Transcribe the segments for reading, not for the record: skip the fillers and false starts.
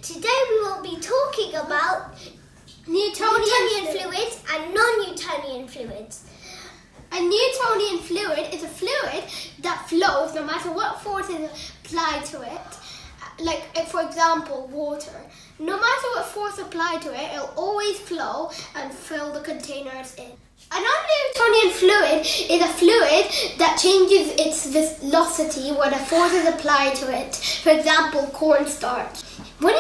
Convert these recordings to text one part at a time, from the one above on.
Today we will be talking about Newtonian fluids and non-Newtonian fluids. A Newtonian fluid is a fluid that flows no matter what force is applied to it. Like, for example, water. No matter what force applied to it, it'll always flow and fill the container it's in. A non-Newtonian fluid is a fluid that changes its viscosity when a force is applied to it. For example, cornstarch. When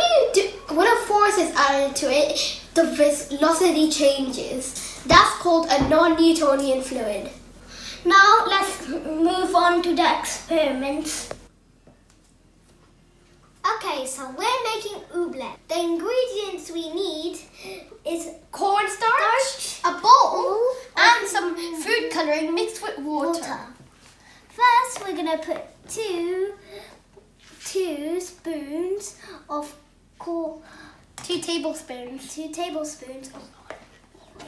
a force is added to it, the viscosity changes. That's called a non-Newtonian fluid. Now let's move on to the experiments. Okay, so we're making oobleck. The ingredients we need is cornstarch, a bowl, and some food coloring mixed with water. First, we're gonna put two tablespoons of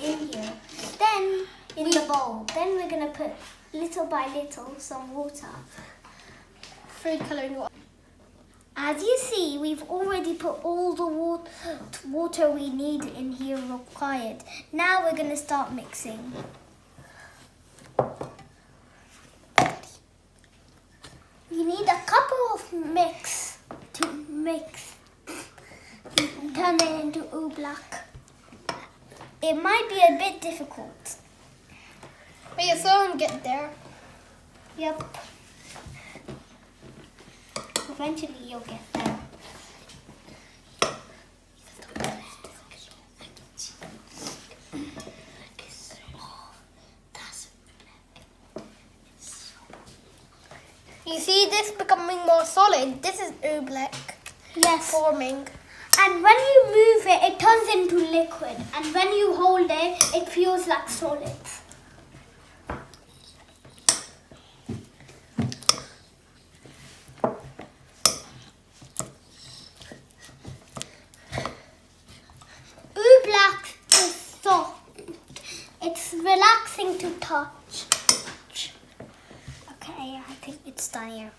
in here. Then in the bowl. Then we're gonna put little by little some water. Food coloring water. As you see, we've already put all the water we need in here required. Now we're going to start mixing. You need a couple of mix to mix. Turn it into Oobleck. It might be a bit difficult. But you'll soon get there. Yep. Eventually you'll get there. You see this becoming more solid? This is Oobleck. Yes. Forming. And when you move it, it turns into liquid. And when you hold it, it feels like solid. It's relaxing to touch. Okay, I think it's done here.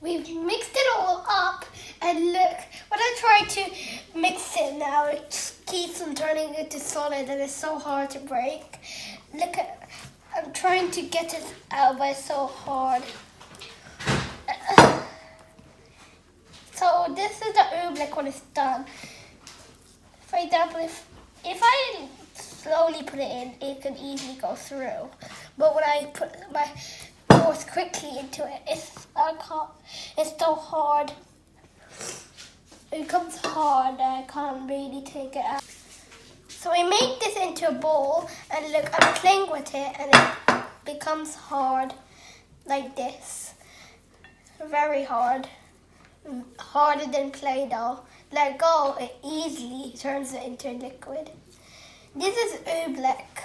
We've mixed it all up, and look, when I try to mix it now, it just keeps on turning into solid, and it's so hard to break. Look, I'm trying to get it out, but it's so hard. So this is the oobleck when it's done. For example, if I slowly put it in, it can easily go through. But when I put my force quickly into it, it's so hard. It becomes hard and I can't really take it out. So we make this into a bowl, and look, I'm playing with it and it becomes hard like this. Very hard. Harder than Play-Doh. Let go, it easily turns it into liquid. This is Oobleck.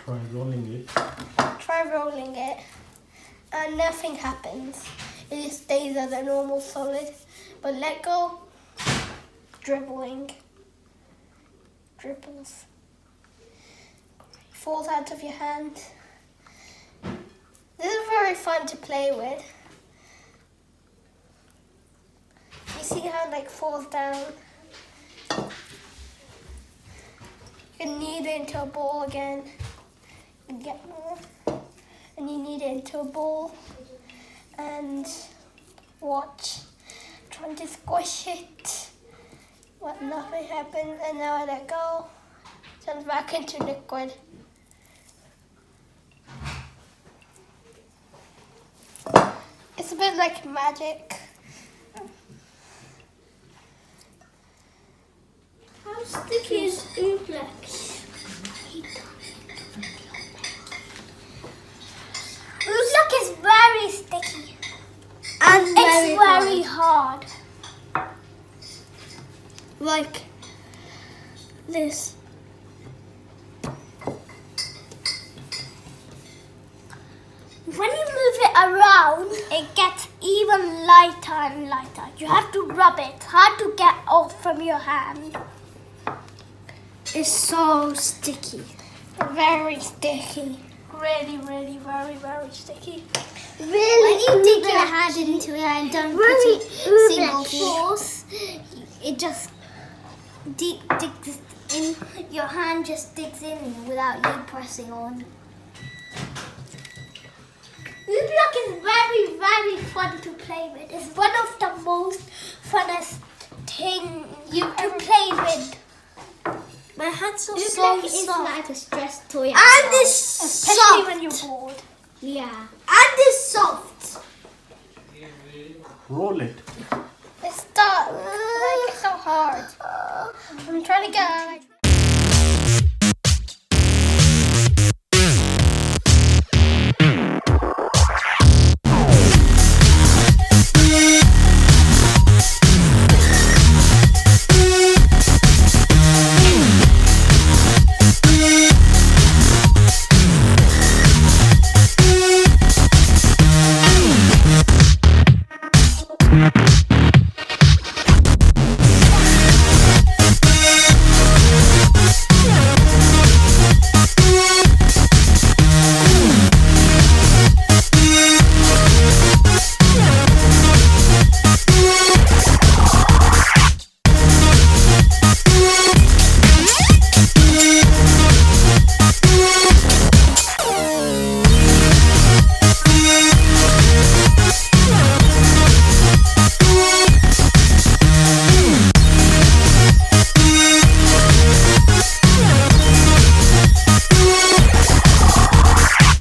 Try rolling it. And nothing happens. It just stays as a normal solid. But let go, dribbles. Falls out of your hand. This is very fun to play with. You see how it falls down? You can knead it into a bowl again and get more. And you knead it into a bowl and watch. Trying to squish it, but nothing happens, and now I let go. Turns back into liquid. It's a bit like magic. How sticky is Oobleck? Oobleck is very sticky. And it's very hard. Like this. When you move it around, it gets even lighter and lighter. You have to rub it. Hard to get off from your hand. It's so sticky. Very sticky. really, really, very, very sticky. Really? When you dig your hand into it and don't put it single force, it just digs in. Your hand just digs in without you pressing on. Oobleck is very, very fun to play with. It's one of the most funnest things you can play with. My hands are Oobleck so is soft. like a stress toy. And it's especially soft. when you're bored. Yeah. And it's soft. Roll it. It's stuck. Like, it's so hard. I'm trying to get